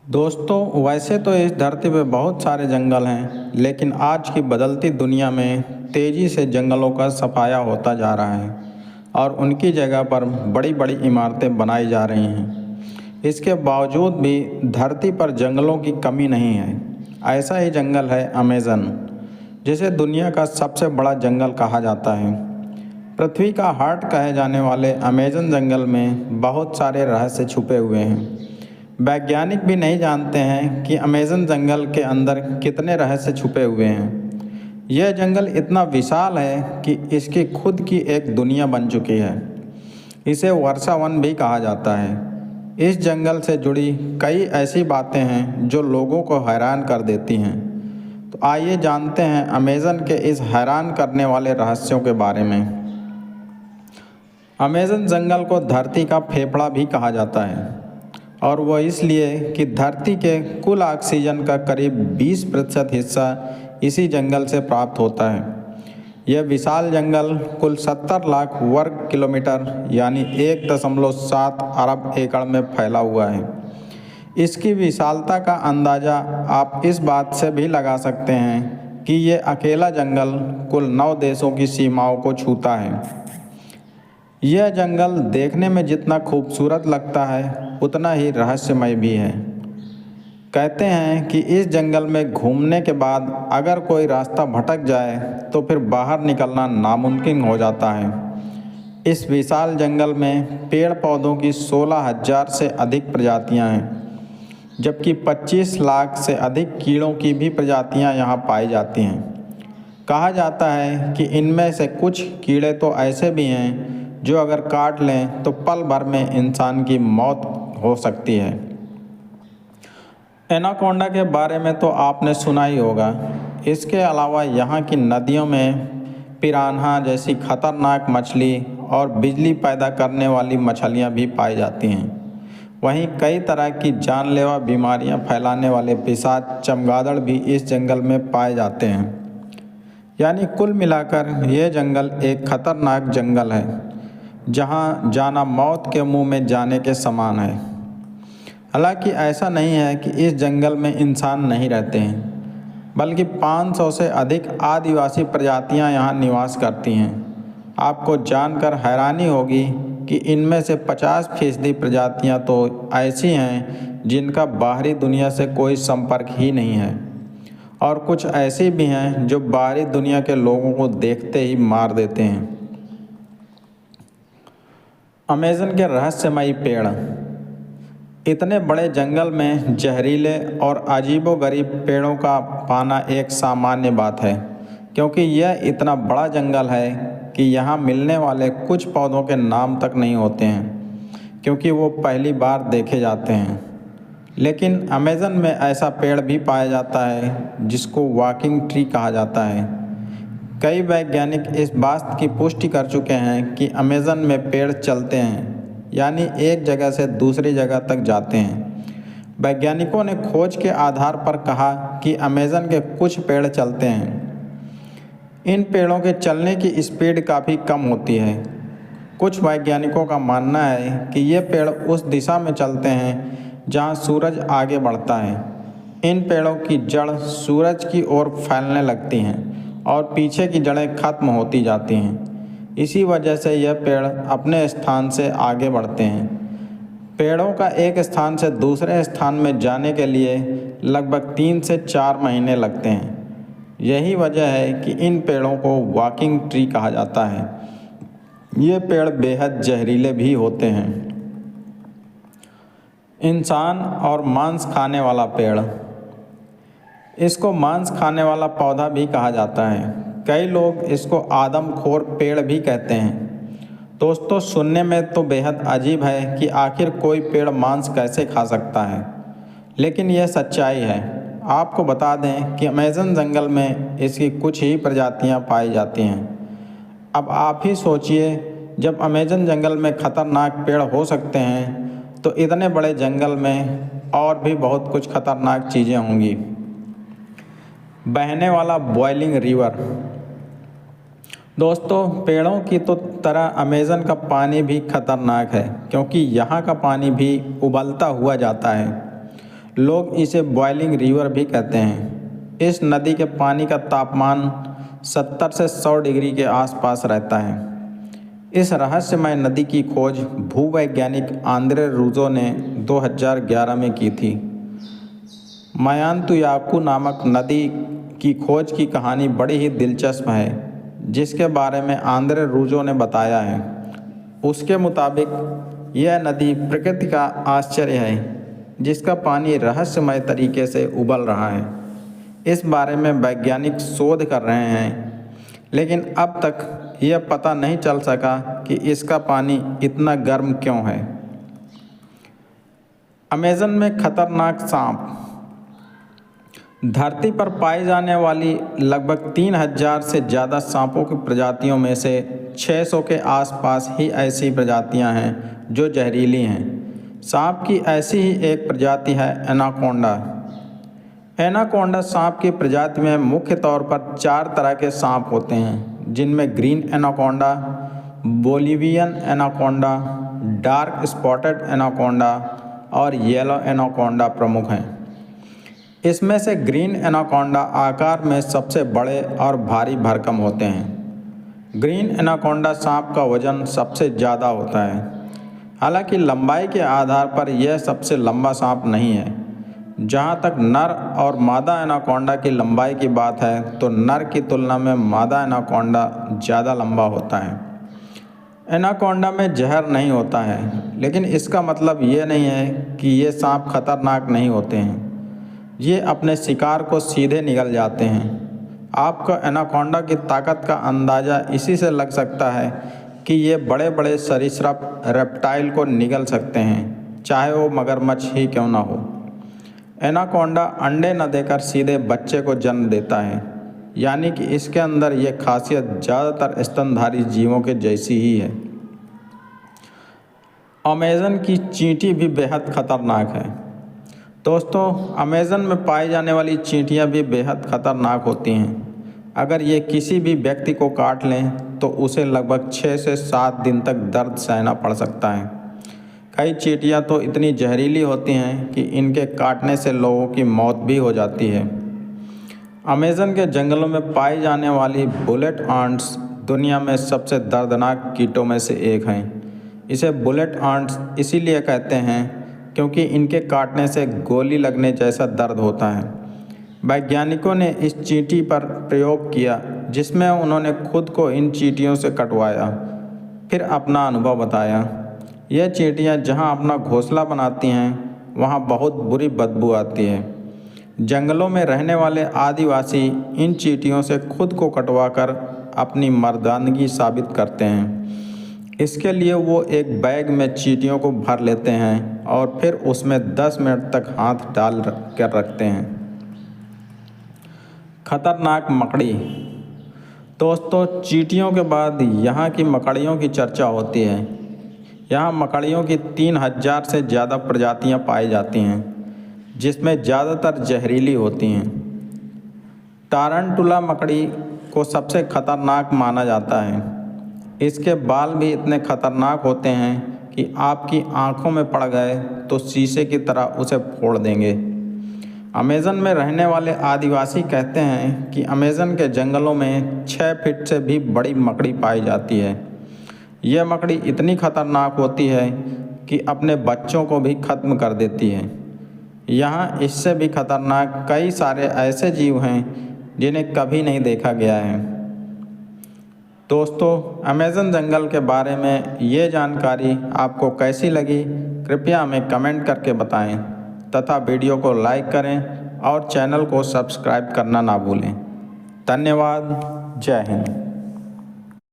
दोस्तों, वैसे तो इस धरती पे बहुत सारे जंगल हैं, लेकिन आज की बदलती दुनिया में तेज़ी से जंगलों का सफाया होता जा रहा है और उनकी जगह पर बड़ी बड़ी इमारतें बनाई जा रही हैं। इसके बावजूद भी धरती पर जंगलों की कमी नहीं है। ऐसा ही जंगल है अमेज़न, जिसे दुनिया का सबसे बड़ा जंगल कहा जाता है। पृथ्वी का हार्ट कहे जाने वाले अमेज़न जंगल में बहुत सारे रहस्य छुपे हुए हैं। वैज्ञानिक भी नहीं जानते हैं कि अमेज़न जंगल के अंदर कितने रहस्य छुपे हुए हैं। यह जंगल इतना विशाल है कि इसकी खुद की एक दुनिया बन चुकी है। इसे वर्षा वन भी कहा जाता है। इस जंगल से जुड़ी कई ऐसी बातें हैं जो लोगों को हैरान कर देती हैं। तो आइए जानते हैं अमेज़न के इस हैरान करने वाले रहस्यों के बारे में। अमेज़न जंगल को धरती का फेफड़ा भी कहा जाता है और वह इसलिए कि धरती के कुल ऑक्सीजन का करीब 20% हिस्सा इसी जंगल से प्राप्त होता है। यह विशाल जंगल कुल 70 लाख वर्ग किलोमीटर यानी 1.7 अरब एकड़ में फैला हुआ है। इसकी विशालता का अंदाज़ा आप इस बात से भी लगा सकते हैं कि ये अकेला जंगल कुल 9 देशों की सीमाओं को छूता है। यह जंगल देखने में जितना खूबसूरत लगता है उतना ही रहस्यमय भी है। कहते हैं कि इस जंगल में घूमने के बाद अगर कोई रास्ता भटक जाए तो फिर बाहर निकलना नामुमकिन हो जाता है। इस विशाल जंगल में पेड़ पौधों की 16,000 से अधिक प्रजातियां हैं, जबकि 25 लाख से अधिक कीड़ों की भी प्रजातियां यहां पाई जाती हैं। कहा जाता है कि इनमें से कुछ कीड़े तो ऐसे भी हैं जो अगर काट लें तो पल भर में इंसान की मौत हो सकती है। एनाकोंडा के बारे में तो आपने सुना ही होगा। इसके अलावा यहाँ की नदियों में पिरान्हा जैसी खतरनाक मछली और बिजली पैदा करने वाली मछलियाँ भी पाई जाती हैं। वहीं कई तरह की जानलेवा बीमारियाँ फैलाने वाले पिशाच चमगादड़ भी इस जंगल में पाए जाते हैं। यानी कुल मिलाकर यह जंगल एक खतरनाक जंगल है, जहां जाना मौत के मुंह में जाने के समान है। हालांकि ऐसा नहीं है कि इस जंगल में इंसान नहीं रहते हैं, बल्कि 500 से अधिक आदिवासी प्रजातियां यहां निवास करती हैं। आपको जानकर हैरानी होगी कि इनमें से 50% प्रजातियां तो ऐसी हैं जिनका बाहरी दुनिया से कोई संपर्क ही नहीं है, और कुछ ऐसी भी हैं जो बाहरी दुनिया के लोगों को देखते ही मार देते हैं। अमेज़न के रहस्यमयी पेड़। इतने बड़े जंगल में जहरीले और अजीबोगरीब पेड़ों का पाना एक सामान्य बात है, क्योंकि यह इतना बड़ा जंगल है कि यहाँ मिलने वाले कुछ पौधों के नाम तक नहीं होते हैं, क्योंकि वो पहली बार देखे जाते हैं। लेकिन अमेज़न में ऐसा पेड़ भी पाया जाता है जिसको वॉकिंग ट्री कहा जाता है। कई वैज्ञानिक इस बात की पुष्टि कर चुके हैं कि अमेज़न में पेड़ चलते हैं, यानी एक जगह से दूसरी जगह तक जाते हैं। वैज्ञानिकों ने खोज के आधार पर कहा कि अमेज़न के कुछ पेड़ चलते हैं। इन पेड़ों के चलने की स्पीड काफ़ी कम होती है। कुछ वैज्ञानिकों का मानना है कि ये पेड़ उस दिशा में चलते हैं जहाँ सूरज आगे बढ़ता है। इन पेड़ों की जड़ सूरज की ओर फैलने लगती हैं और पीछे की जड़ें खत्म होती जाती हैं। इसी वजह से यह पेड़ अपने स्थान से आगे बढ़ते हैं। पेड़ों का एक स्थान से दूसरे स्थान में जाने के लिए लगभग 3 से 4 महीने लगते हैं। यही वजह है कि इन पेड़ों को वॉकिंग ट्री कहा जाता है। ये पेड़ बेहद जहरीले भी होते हैं। इंसान और मांस खाने वाला पेड़। इसको मांस खाने वाला पौधा भी कहा जाता है। कई लोग इसको आदमखोर पेड़ भी कहते हैं। दोस्तों, सुनने में तो बेहद अजीब है कि आखिर कोई पेड़ मांस कैसे खा सकता है, लेकिन यह सच्चाई है। आपको बता दें कि अमेज़न जंगल में इसकी कुछ ही प्रजातियां पाई जाती हैं। अब आप ही सोचिए, जब अमेज़न जंगल में खतरनाक पेड़ हो सकते हैं तो इतने बड़े जंगल में और भी बहुत कुछ खतरनाक चीज़ें होंगी। बहने वाला बॉइलिंग रिवर। दोस्तों, पेड़ों की तो तरह अमेज़न का पानी भी खतरनाक है, क्योंकि यहाँ का पानी भी उबलता हुआ जाता है। लोग इसे बॉइलिंग रिवर भी कहते हैं। इस नदी के पानी का तापमान 70 से 100 डिग्री के आसपास रहता है। इस रहस्यमय नदी की खोज भूवैज्ञानिक आंद्रे रूजो ने 2011 में की थी। मायांतुयाकु नामक नदी की खोज की कहानी बड़ी ही दिलचस्प है, जिसके बारे में आंद्रे रूजो ने बताया है। उसके मुताबिक यह नदी प्रकृति का आश्चर्य है, जिसका पानी रहस्यमय तरीके से उबल रहा है। इस बारे में वैज्ञानिक शोध कर रहे हैं, लेकिन अब तक यह पता नहीं चल सका कि इसका पानी इतना गर्म क्यों है। अमेज़न में खतरनाक सांप। धरती पर पाई जाने वाली लगभग 3000 से ज़्यादा सांपों की प्रजातियों में से 600 के आसपास ही ऐसी प्रजातियां हैं जो जहरीली हैं। सांप की ऐसी ही एक प्रजाति है एनाकोंडा। एनाकोंडा सांप की प्रजाति में मुख्य तौर पर 4 तरह के सांप होते हैं, जिनमें green anaconda, Bolivian anaconda, dark spotted anaconda और येलो एनाकोंडा प्रमुख हैं। इसमें से ग्रीन एनाकोंडा आकार में सबसे बड़े और भारी भरकम होते हैं। ग्रीन एनाकोंडा सांप का वजन सबसे ज़्यादा होता है। हालांकि लंबाई के आधार पर यह सबसे लंबा सांप नहीं है। जहाँ तक नर और मादा एनाकोंडा की लंबाई की बात है, तो नर की तुलना में मादा एनाकोंडा ज़्यादा लंबा होता है। एनाकोंडा में जहर नहीं होता है, लेकिन इसका मतलब ये नहीं है कि ये सांप खतरनाक नहीं होते हैं। ये अपने शिकार को सीधे निगल जाते हैं। आपको एनाकोंडा की ताकत का अंदाज़ा इसी से लग सकता है कि ये बड़े बड़े सरीसृप रेप्टाइल को निगल सकते हैं, चाहे वो मगरमच्छ ही क्यों ना हो। एनाकोंडा अंडे न देकर सीधे बच्चे को जन्म देता है, यानी कि इसके अंदर यह खासियत ज़्यादातर स्तनधारी जीवों के जैसी ही है। अमेज़न की चींटी भी बेहद खतरनाक है। दोस्तों, अमेज़न में पाई जाने वाली चींटियां भी बेहद खतरनाक होती हैं। अगर ये किसी भी व्यक्ति को काट लें तो उसे लगभग 6 से 7 दिन तक दर्द सहना पड़ सकता है। कई चींटियां तो इतनी जहरीली होती हैं कि इनके काटने से लोगों की मौत भी हो जाती है। अमेज़न के जंगलों में पाई जाने वाली बुलेट आंट्स दुनिया में सबसे दर्दनाक कीटों में से एक हैं। इसे बुलेट आंट्स इसीलिए कहते हैं क्योंकि इनके काटने से गोली लगने जैसा दर्द होता है। वैज्ञानिकों ने इस चींटी पर प्रयोग किया, जिसमें उन्होंने खुद को इन चींटियों से कटवाया, फिर अपना अनुभव बताया। यह चींटियां जहां अपना घोंसला बनाती हैं, वहां बहुत बुरी बदबू आती है। जंगलों में रहने वाले आदिवासी इन चींटियों से खुद को कटवाकर अपनी मर्दानगी साबित करते हैं। इसके लिए वो एक बैग में चींटियों को भर लेते हैं और फिर उसमें 10 मिनट तक हाथ डाल कर रखते हैं। खतरनाक मकड़ी। दोस्तों, चींटियों के बाद यहाँ की मकड़ियों की चर्चा होती है। यहाँ मकड़ियों की 3000 से ज़्यादा प्रजातियाँ पाई जाती हैं, जिसमें ज़्यादातर जहरीली होती हैं। टारंटुला मकड़ी को सबसे खतरनाक माना जाता है। इसके बाल भी इतने खतरनाक होते हैं कि आपकी आँखों में पड़ गए तो शीशे की तरह उसे फोड़ देंगे। अमेज़न में रहने वाले आदिवासी कहते हैं कि अमेज़न के जंगलों में 6 फीट से भी बड़ी मकड़ी पाई जाती है। यह मकड़ी इतनी खतरनाक होती है कि अपने बच्चों को भी ख़त्म कर देती है। यहाँ इससे भी खतरनाक कई सारे ऐसे जीव हैं जिन्हें कभी नहीं देखा गया है। दोस्तों, अमेज़न जंगल के बारे में ये जानकारी आपको कैसी लगी, कृपया हमें कमेंट करके बताएं तथा वीडियो को लाइक करें और चैनल को सब्सक्राइब करना ना भूलें। धन्यवाद। जय हिंद।